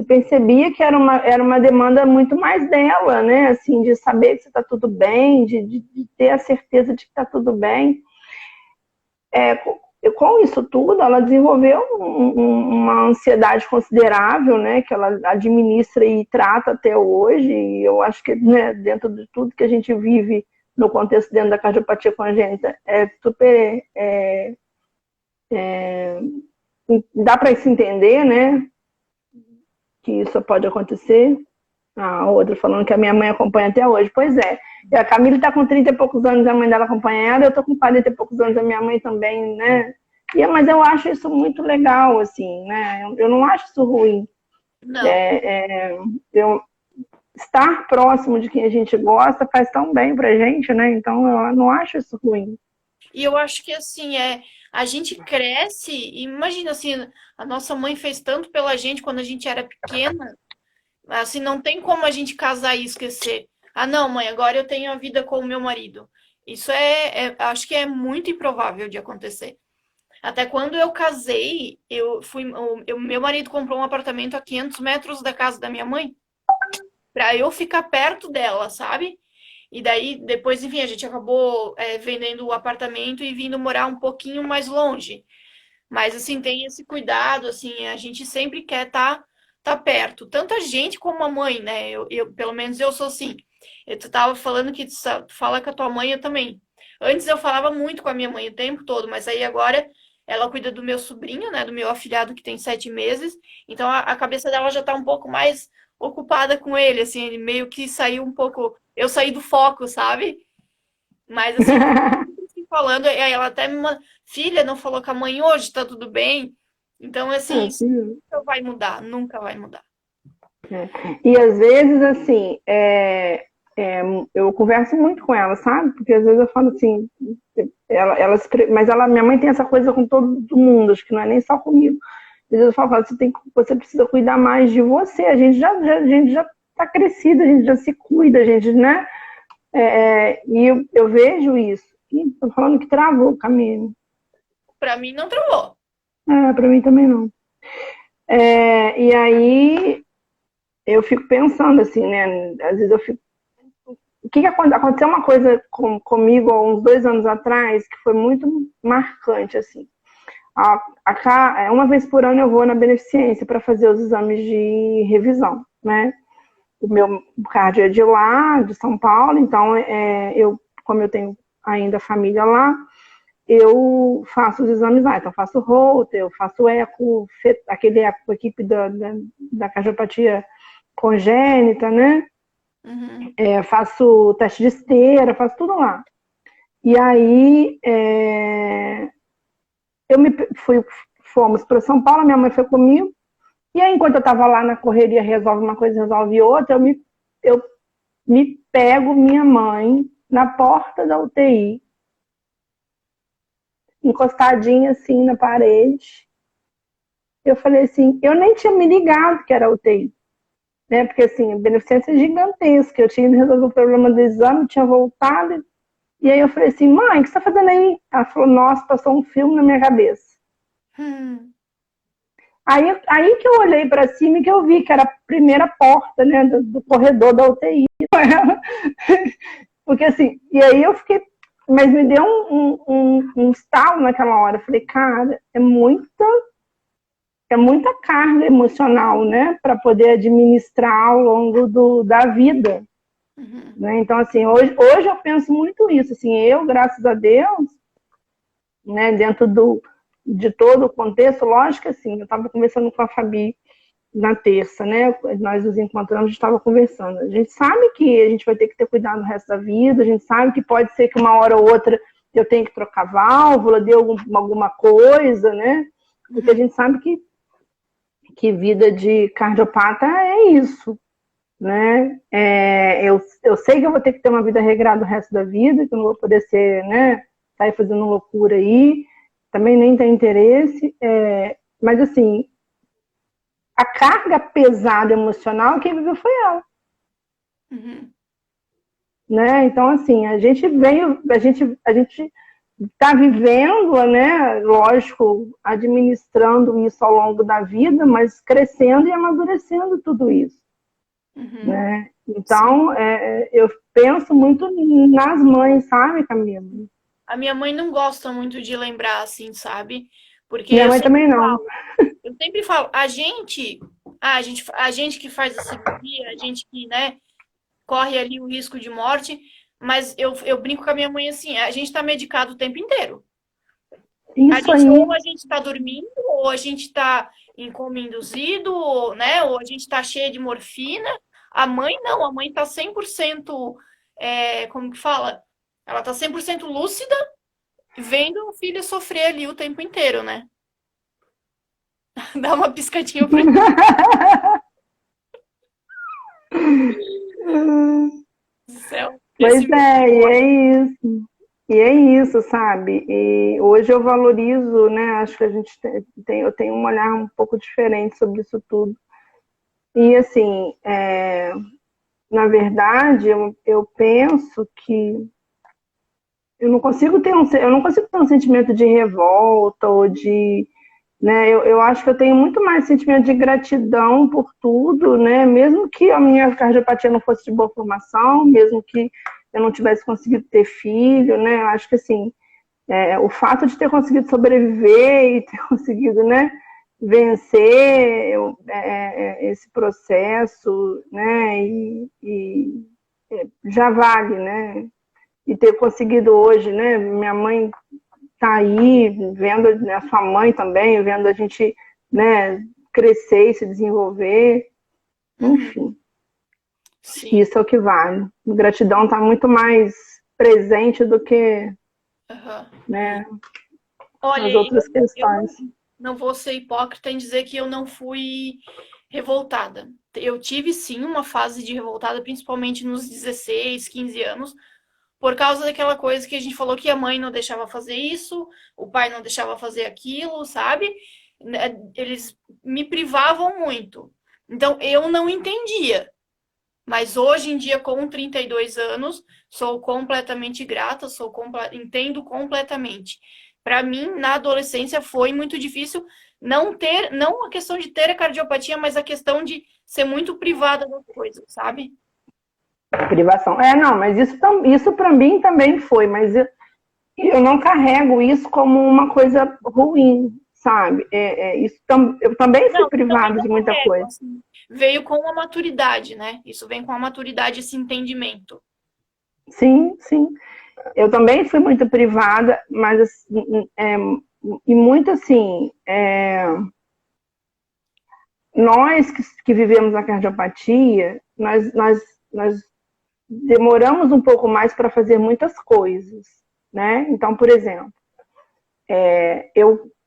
percebia que era uma demanda muito mais dela, né? Assim, de saber que você está tudo bem, de ter a certeza de que está tudo bem. Com isso tudo, ela desenvolveu uma ansiedade considerável, né? Que ela administra e trata até hoje. E eu acho que, né, dentro de tudo que a gente vive no contexto dentro da cardiopatia congênita, é super... dá para se entender, né? Que isso pode acontecer. A outra falando que a minha mãe acompanha até hoje. Pois é. E a Camila está com 30 e poucos anos, a mãe dela acompanha ela, eu estou com 40 e poucos anos, a minha mãe também, né? Mas eu acho isso muito legal, assim, né? Eu não acho isso ruim. Não. Estar próximo de quem a gente gosta faz tão bem pra gente, né? Então eu não acho isso ruim. E eu acho que assim, a gente cresce, e imagina assim, a nossa mãe fez tanto pela gente quando a gente era pequena, assim, não tem como a gente casar e esquecer. Ah, não, mãe, agora eu tenho a vida com o meu marido. Isso acho que é muito improvável de acontecer. Até quando eu casei, meu marido comprou um apartamento a 500 metros da casa da minha mãe, para eu ficar perto dela, sabe? E daí, depois, enfim, a gente acabou vendendo o apartamento e vindo morar um pouquinho mais longe. Mas, assim, tem esse cuidado, assim, a gente sempre quer tá perto. Tanto a gente como a mãe, né? Pelo menos eu sou assim. Tu tava falando que tu fala com a tua mãe, eu também. Antes eu falava muito com a minha mãe o tempo todo, mas aí agora ela cuida do meu sobrinho, né? Do meu afilhado que tem 7 meses. Então a cabeça dela já tá um pouco mais ocupada com ele, assim, ele meio que saiu um pouco. Eu saí do foco, sabe? Mas assim, falando, aí ela até me manda, filha, não falou com a mãe hoje, tá tudo bem? Então, assim, isso nunca vai mudar, nunca vai mudar. E às vezes, assim, eu converso muito com ela, sabe? Porque às vezes eu falo assim, mas minha mãe tem essa coisa com todo mundo, acho que não é nem só comigo. Às vezes eu falo, você precisa cuidar mais de você, a gente já tá crescida, a gente já se cuida, a gente, né? E eu vejo isso. E tô falando que travou o caminho. Pra mim, não travou. Pra mim também não. E aí eu fico pensando assim, né? Às vezes eu fico. O que aconteceu uma coisa comigo há uns 2 anos atrás que foi muito marcante, assim. Uma vez por ano eu vou na beneficência para fazer os exames de revisão, né? O meu cardio é de lá, de São Paulo, então como eu tenho ainda família lá, eu faço os exames lá. Então, faço Holter, eu faço eco, aquele eco com a equipe da cardiopatia congênita, né? Uhum. Faço teste de esteira, faço tudo lá. E aí, fomos para São Paulo, minha mãe foi comigo, e aí, enquanto eu estava lá na correria, resolve uma coisa, resolve outra, eu me pego minha mãe na porta da UTI, encostadinha assim na parede. Eu falei assim, eu nem tinha me ligado que era UTI, né? Porque assim, a beneficência é gigantesca. Eu tinha resolvido o problema do exame, tinha voltado. E aí eu falei assim, mãe, o que você está fazendo aí? Ela falou, nossa, passou um filme na minha cabeça. Aí que eu olhei para cima e que eu vi que era a primeira porta, né, do corredor da UTI. Porque assim, e aí eu fiquei, mas me deu um estalo naquela hora. Eu falei, cara, é muita carga emocional, né, para poder administrar ao longo da vida. Uhum. Né? Então, assim, hoje eu penso muito isso. Assim, eu, graças a Deus, né, dentro de todo o contexto, lógico, assim, eu estava conversando com a Fabi na terça, né? Nós nos encontramos, a gente estava conversando. A gente sabe que a gente vai ter que ter cuidado no resto da vida, a gente sabe que pode ser que uma hora ou outra eu tenha que trocar válvula, dê alguma coisa, né? Porque a gente sabe que vida de cardiopata é isso, né? Eu sei que eu vou ter que ter uma vida regrada o resto da vida, que eu não vou poder ser, né? Sair fazendo loucura aí. também nem tem interesse, mas assim, a carga pesada emocional, quem viveu foi ela. Uhum. Né? Então, assim, a gente está vivendo, né, lógico, administrando isso ao longo da vida, mas crescendo e amadurecendo tudo isso, Uhum. né? Sim. Então, eu penso muito nas mães, sabe, Camila? A minha mãe não gosta muito de lembrar, assim, sabe? Porque Minha mãe também não. eu sempre falo, a gente que faz a cirurgia, a gente que, né, corre ali o risco de morte, mas eu brinco com a minha mãe assim, a gente tá medicado o tempo inteiro. Isso Ou aí. a gente tá dormindo, ou a gente tá em coma induzido, ou, né, ou a gente tá cheia de morfina. A mãe não, a mãe tá 100%, como que fala? Ela tá 100% lúcida, vendo o filho sofrer ali o tempo inteiro, né? Dá uma piscadinha pro céu. Pois Esse meu é, filho e olha. é isso. E é isso, sabe? E hoje eu valorizo, né? Acho que a gente eu tenho um olhar um pouco diferente sobre isso tudo. E assim, na verdade, eu penso que eu não consigo ter um sentimento de revolta ou de, né? Eu acho que eu tenho muito mais sentimento de gratidão por tudo, né? Mesmo que a minha cardiopatia não fosse de boa formação, mesmo que eu não tivesse conseguido ter filho, né? Eu acho que assim, o fato de ter conseguido sobreviver e ter conseguido, né, vencer esse processo, né, já vale, né? E ter conseguido hoje, né? Minha mãe tá aí, vendo a sua mãe também, vendo a gente, né, crescer e se desenvolver, Uhum, enfim, acho que sim. isso é o que vale. A gratidão está muito mais presente do que, Aham. né, Olha, as outras eu questões. não vou ser hipócrita em dizer que eu não fui revoltada. Eu tive sim uma fase de revoltada, principalmente nos 16, 15 anos, por causa daquela coisa que a gente falou que a mãe não deixava fazer isso, o pai não deixava fazer aquilo, sabe? Eles me privavam muito. Então eu não entendia. Mas hoje em dia, com 32 anos, sou completamente grata, entendo completamente. Para mim, na adolescência, foi muito difícil não a questão de ter a cardiopatia, mas a questão de ser muito privada das coisas, sabe? Privação. Não, mas isso para mim também foi, mas eu não carrego isso como uma coisa ruim, sabe? Eu também fui Não, eu também privada não de muita carrego, coisa. assim. Veio com a maturidade, né? Isso vem com a maturidade, esse entendimento. Sim, sim. Eu também fui muito privada, mas assim, e muito assim, nós que vivemos a cardiopatia, nós demoramos um pouco mais para fazer muitas coisas, né? Então, por exemplo,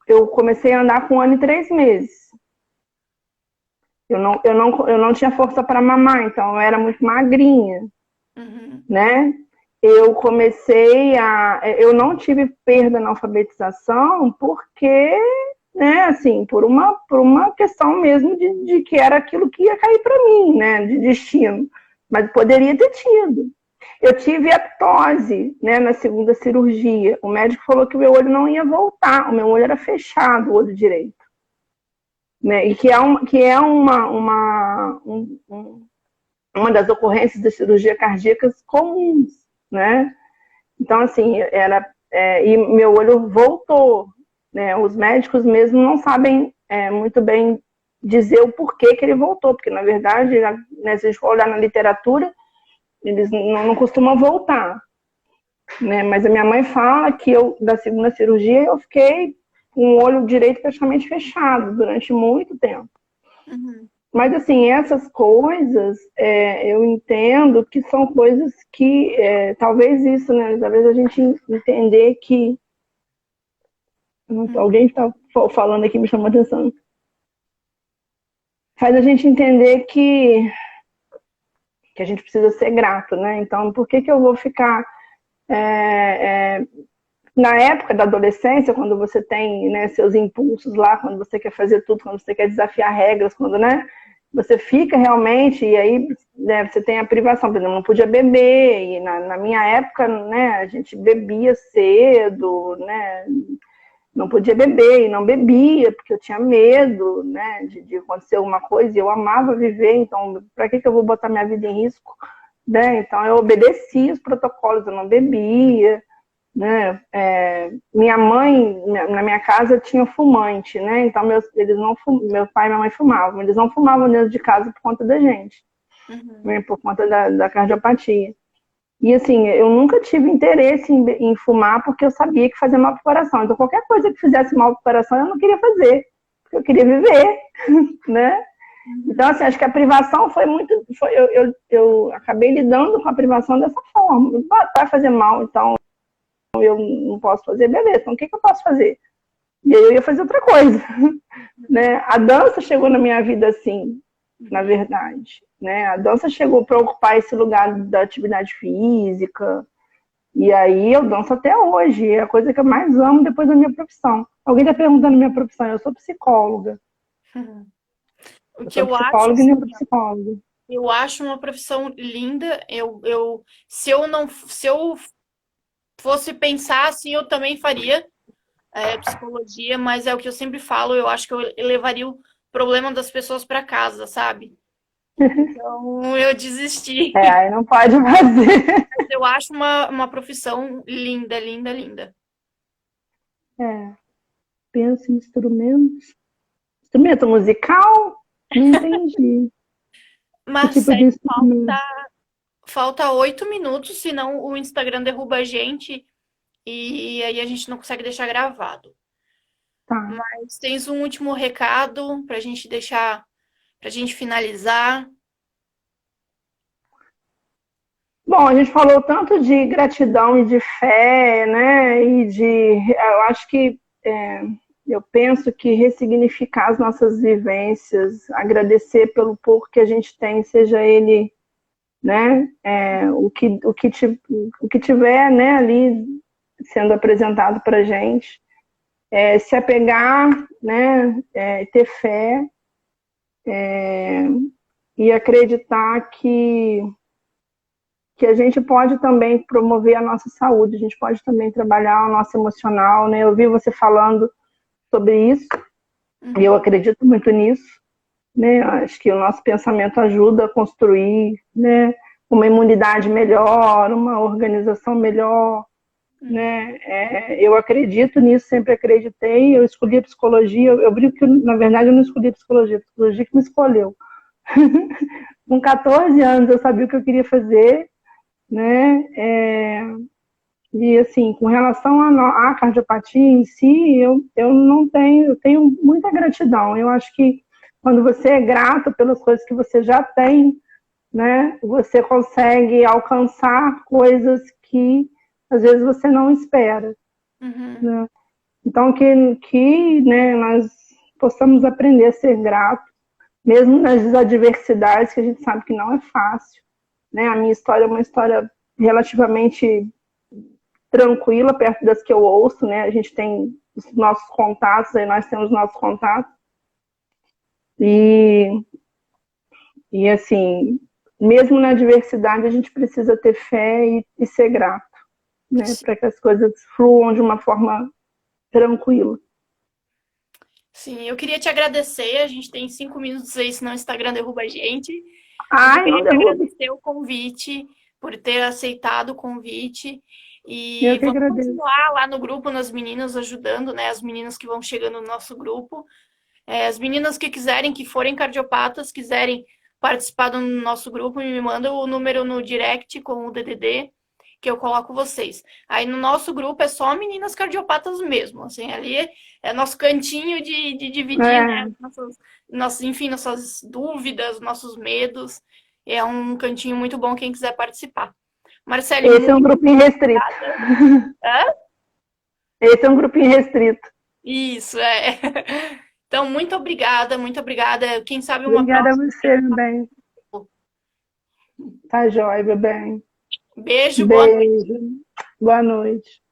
eu comecei a andar com 1 ano e 3 meses. Eu não tinha força para mamar, então eu era muito magrinha, Uhum, né? Eu não tive perda na alfabetização porque, né, assim, por uma questão mesmo de que era aquilo que ia cair para mim, né, de destino. Mas poderia ter tido. Eu tive aptose, né, na segunda cirurgia. O médico falou que o meu olho não ia voltar, o meu olho era fechado, o olho direito. Né, e uma das ocorrências das cirurgias cardíacas comuns, né? Então, assim, e meu olho voltou, né? Os médicos mesmo não sabem muito bem dizer o porquê que ele voltou, porque, na verdade, né, se a gente for olhar na literatura, eles não costumam voltar, né? Mas a minha mãe fala que da segunda cirurgia, eu fiquei com o olho direito praticamente fechado durante muito tempo. uhum, Mas, assim, essas coisas, eu entendo que são coisas que, talvez isso, né? Talvez a gente entender que. uhum, Alguém está falando aqui, me chamou a atenção. Faz a gente entender que a gente precisa ser grato, né? Então, por que eu vou ficar na época da adolescência, quando você tem, né, seus impulsos lá, quando você quer fazer tudo, quando você quer desafiar regras, quando, né, você fica realmente, e aí, né, você tem a privação, por exemplo, não podia beber, e na minha época, né, a gente bebia cedo, né, não podia beber, e não bebia, porque eu tinha medo, né, de acontecer alguma coisa, e eu amava viver, então, para que eu vou botar minha vida em risco, né, então eu obedecia os protocolos, eu não bebia, né? Minha mãe, na minha casa tinha fumante, né? Então eles não meu pai e minha mãe fumavam, eles não fumavam dentro de casa por conta da gente, né? Por conta da cardiopatia. E assim, eu nunca tive interesse em fumar porque eu sabia que fazia mal para o coração. Então qualquer coisa que fizesse mal para o coração eu não queria fazer, porque eu queria viver, né? Então, assim, acho que a privação foi muito. Eu acabei lidando com a privação dessa forma. Vai fazer mal, então eu não posso fazer, beleza, então o que eu posso fazer? E aí eu ia fazer outra coisa, né? A dança chegou na minha vida assim, na verdade, né? A dança chegou para ocupar esse lugar da atividade física, e aí eu danço até hoje, é a coisa que eu mais amo depois da minha profissão. Alguém está perguntando minha profissão, eu sou psicóloga. O Eu que sou eu acho, psicóloga e assim, neuropsicóloga. eu acho uma profissão linda. Se eu fosse pensar assim, eu também faria psicologia, mas é o que eu sempre falo, eu acho que eu levaria o problema das pessoas para casa, sabe? Então eu desisti. Aí não pode fazer. Mas eu acho uma profissão linda, linda, linda. Penso em instrumentos. Instrumento musical? Não entendi. Que tipo de Marcelo, instrumento? falta 8 minutos, senão o Instagram derruba a gente e aí a gente não consegue deixar gravado. Tá. Mas tens um último recado pra gente deixar, pra gente finalizar? Bom, a gente falou tanto de gratidão e de fé, né? Eu acho que eu penso que ressignificar as nossas vivências, agradecer pelo pouco que a gente tem, seja ele, né? O que tiver, né? Ali sendo apresentado para a gente, se apegar, né? Ter fé e acreditar que a gente pode também promover a nossa saúde, a gente pode também trabalhar o nosso emocional, né? Eu vi você falando sobre isso, e eu acredito muito nisso, né? Acho que o nosso pensamento ajuda a construir, né, uma imunidade melhor, uma organização melhor, né? Eu acredito nisso, sempre acreditei, eu escolhi a psicologia, eu brinco que, na verdade, eu não escolhi a psicologia que me escolheu. Com 14 anos eu sabia o que eu queria fazer, né? E assim, com relação à cardiopatia em si, eu não tenho, eu tenho muita gratidão. Eu acho que quando você é grato pelas coisas que você já tem, né, você consegue alcançar coisas que às vezes você não espera. Né? Então que né, nós possamos aprender a ser gratos, mesmo nas adversidades, que a gente sabe que não é fácil. Né? A minha história é uma história relativamente tranquila, perto das que eu ouço, né? A gente tem os nossos contatos, aí nós temos nossos contatos. E assim, mesmo na adversidade, a gente precisa ter fé e ser grato, né? Para que as coisas fluam de uma forma tranquila. Sim, eu queria te agradecer. A gente tem 5 minutos aí, senão o Instagram derruba a gente. Mas eu Ai, não queria te derrube. agradecer o convite, por ter aceitado o convite. Eu E que vamos agradeço. continuar lá no grupo, nas meninas, ajudando, né? As meninas que vão chegando no nosso grupo. As meninas que quiserem, que forem cardiopatas, quiserem participar do nosso grupo, me manda o número no direct com o DDD, que eu coloco vocês. Aí no nosso grupo é só meninas cardiopatas mesmo, assim, ali é nosso cantinho de dividir, né, enfim, nossas dúvidas, nossos medos. É um cantinho muito bom quem quiser participar. Marcele, Esse é um muito grupinho restrito. Hã? Esse é um grupinho restrito. Isso, é. Então, muito obrigada, muito obrigada. Quem sabe uma Obrigada a próxima. você, meu bem. Tá jóia, meu bem. Beijo, boa noite. Beijo. Boa noite.